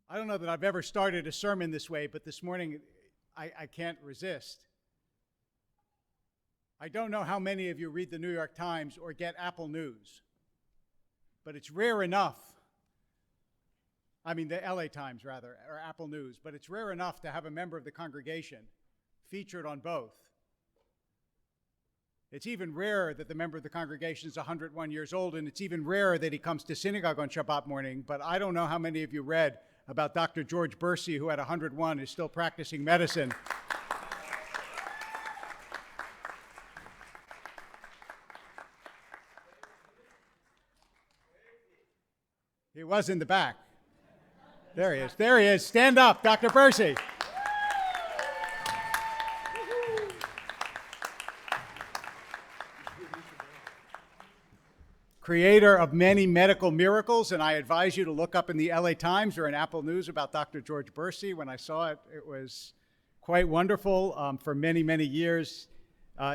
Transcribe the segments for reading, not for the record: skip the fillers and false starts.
I don't know that I've ever started a sermon this way, but this morning I can't resist. I don't know how many of you read the New York Times or get Apple News, but it's rare enough. I mean, the LA Times, rather, or Apple News, but it's rare enough to have a member of the congregation featured on both. It's even rarer that the member of the congregation is 101 years old, and it's even rarer that he comes to synagogue on Shabbat morning, but I don't know how many of you read about Dr. George Bursey, who at 101 is still practicing medicine. He was in the back. There he is. There he is. Stand up, Dr. Bursey. Creator of many medical miracles, and I advise you to look up in the LA Times or in Apple News about Dr. George Bursey. When I saw it, it was quite wonderful. For many, many years,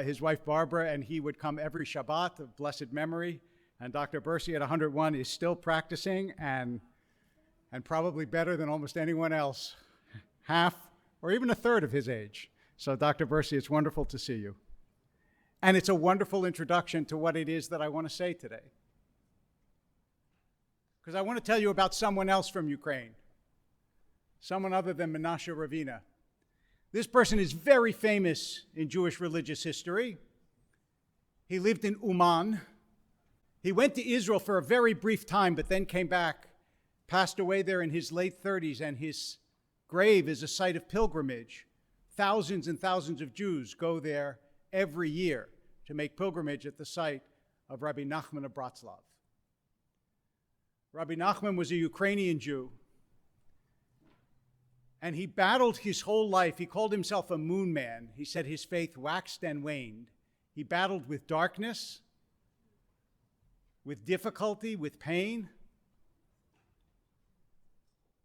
his wife Barbara and he would come every Shabbat of blessed memory, and Dr. Bursey at 101 is still practicing and probably better than almost anyone else, half or even a third of his age. So Dr. Bursey, it's wonderful to see you. And it's a wonderful introduction to what it is that I want to say today. Because I want to tell you about someone else from Ukraine, someone other than Menashe Ravina. This person is very famous in Jewish religious history. He lived in Uman. He went to Israel for a very brief time, but then came back, passed away there in his late 30s, and his grave is a site of pilgrimage. Thousands and thousands of Jews go there every year to make pilgrimage at the site of Rabbi Nachman of Bratslav. Rabbi Nachman was a Ukrainian Jew, and he battled his whole life. He called himself a moon man. He said his faith waxed and waned. He battled with darkness, with difficulty, with pain.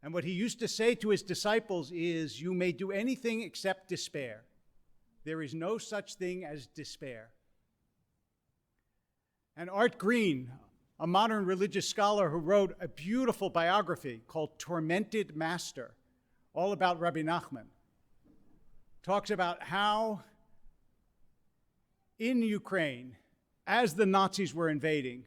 And what he used to say to his disciples is, you may do anything except despair. There is no such thing as despair. And Art Green, a modern religious scholar who wrote a beautiful biography called Tormented Master, all about Rabbi Nachman, talks about how in Ukraine, as the Nazis were invading,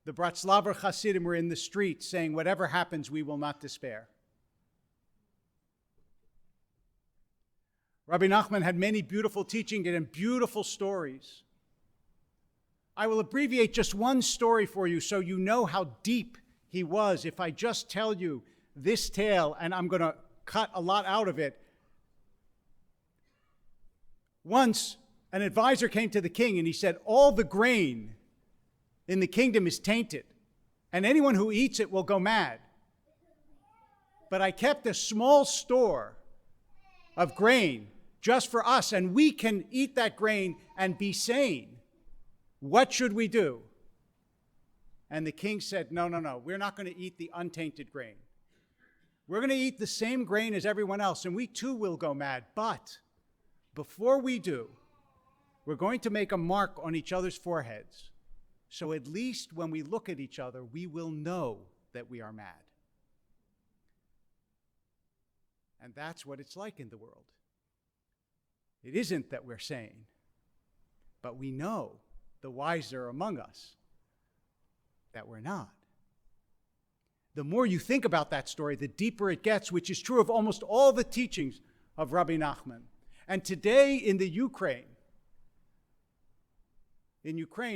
the Bratslaver Hasidim were in the streets saying, whatever happens, we will not despair. Rabbi Nachman had many beautiful teachings and beautiful stories. I will abbreviate just one story for you so you know how deep he was if I just tell you this tale, and I'm going to cut a lot out of it. Once, an advisor came to the king and he said, all the grain in the kingdom is tainted, and anyone who eats it will go mad. But I kept a small store of grain just for us, and we can eat that grain and be sane. What should we do? And the king said, no, we're not going to eat the untainted grain. We're going to eat the same grain as everyone else, and we too will go mad. But before we do, we're going to make a mark on each other's foreheads. So at least when we look at each other, we will know that we are mad. And that's what it's like in the world. It isn't that we're sane, but we know, the wiser among us, that we're not. The more you think about that story, the deeper it gets, which is true of almost all the teachings of Rabbi Nachman. And today in Ukraine,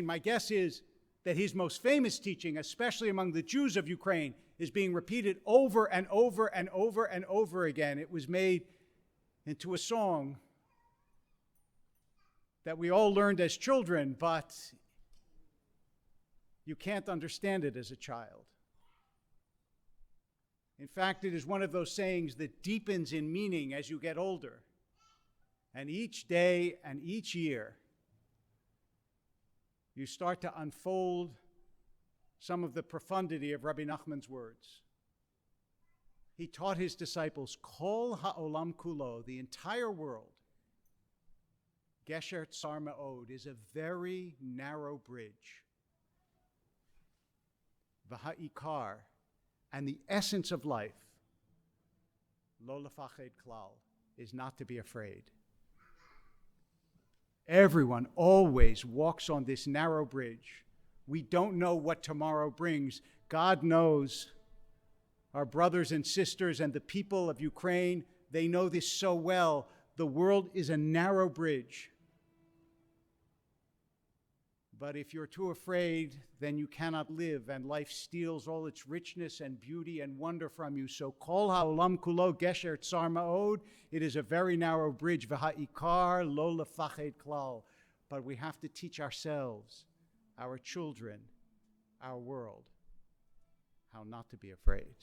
my guess is that his most famous teaching, especially among the Jews of Ukraine, is being repeated over and over and over and over again. It was made into a song that we all learned as children, but you can't understand it as a child. In fact, it is one of those sayings that deepens in meaning as you get older. And each day and each year, you start to unfold some of the profundity of Rabbi Nachman's words. He taught his disciples, Kol ha'olam kulo, the entire world, Gesher Tsar Ma'od, is a very narrow bridge. V'ha'ikar, And the essence of life, lo lefached klal, is not to be afraid. Everyone always walks on this narrow bridge. We don't know what tomorrow brings. God knows. Our brothers and sisters and the people of Ukraine, they know this so well. The world is a narrow bridge. But if you're too afraid, then you cannot live, and life steals all its richness and beauty and wonder from you. So kol ha'olam kulo gesher tsar ma'od. It is a very narrow bridge. V'ha'ikar lo lefached klal. But we have to teach ourselves, our children, our world, how not to be afraid.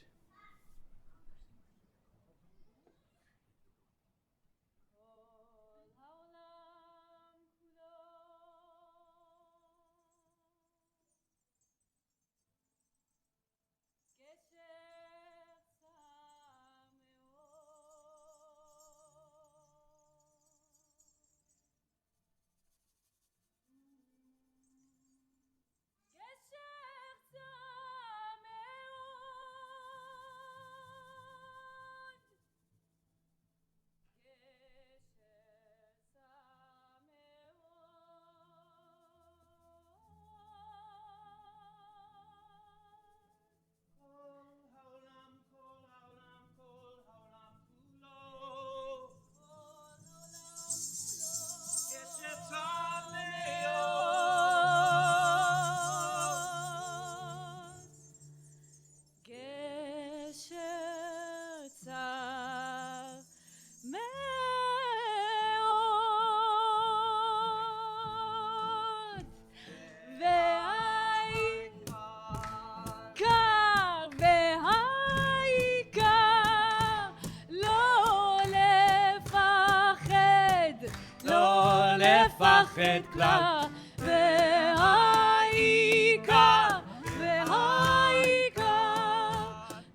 לפחד כלל, והעיקר,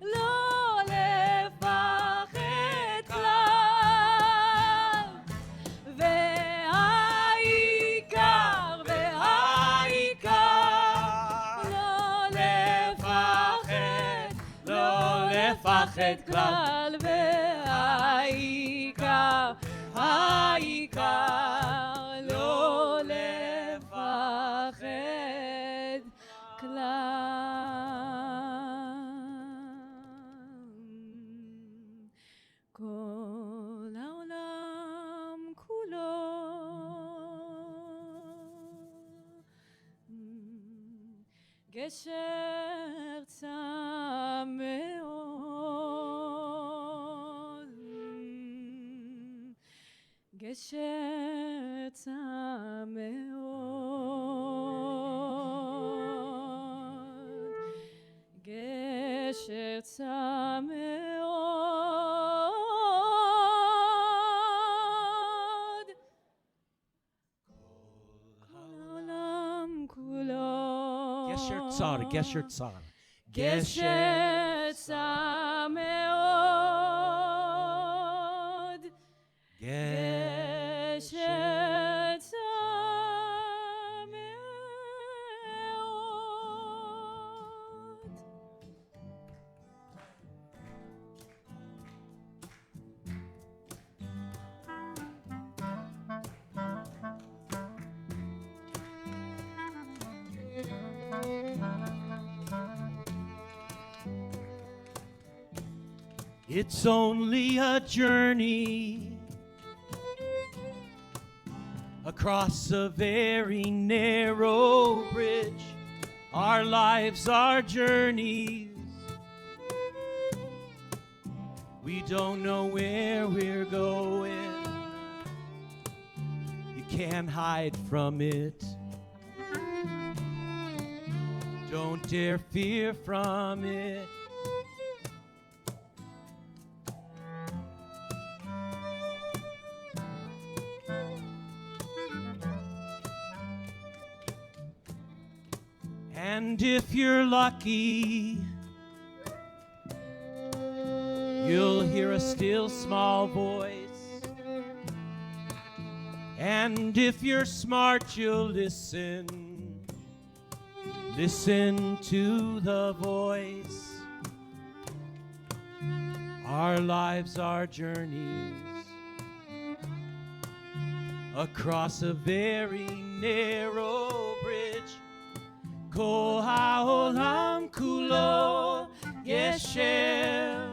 לא לפחד כלל, והעיקר, לא לפחד כלל, והעיקר, לא לפחד כלל. כל העולם כולו גשר צם מאוד, גשר צם מאוד, גשר צם מאוד, כל העולם כולו גשר צר, גשר צר. גשר צר מאוד, גשר צר מאוד. It's only a journey across a very narrow bridge. Our lives are journeys. We don't know where we're going. You can't hide from it. Don't dare fear from it. And if you're lucky, you'll hear a still small voice. And if you're smart, you'll listen to the voice. Our lives are journeys across a very narrow bridge. Kol ha'olam kulo gesher,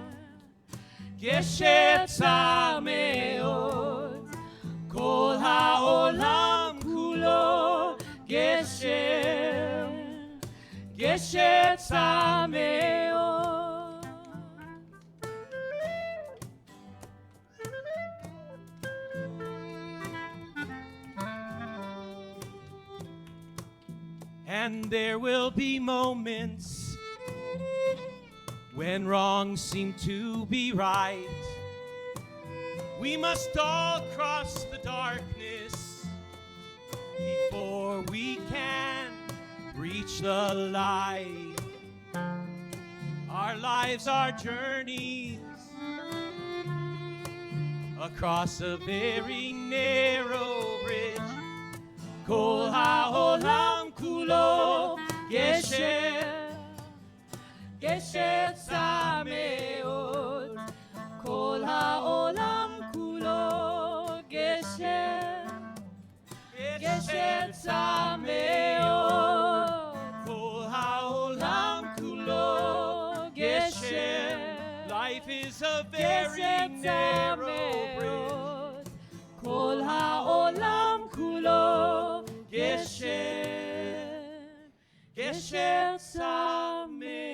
gesher tzameot. Kol ha'olam kulo gesher, gesher tzameot. And there will be moments when wrongs seem to be right. We must all cross the darkness before we can reach the light. Our lives are journeys across a very narrow bridge. Kol ha'olam kulo gesher, gesher tzameot. Kol ha'olam kulo gesher, gesher tzameot. Kol ha'olam kulo gesher. Life is a very narrow bridge. Kol ha'olam kulo gesher, gesher tzameot.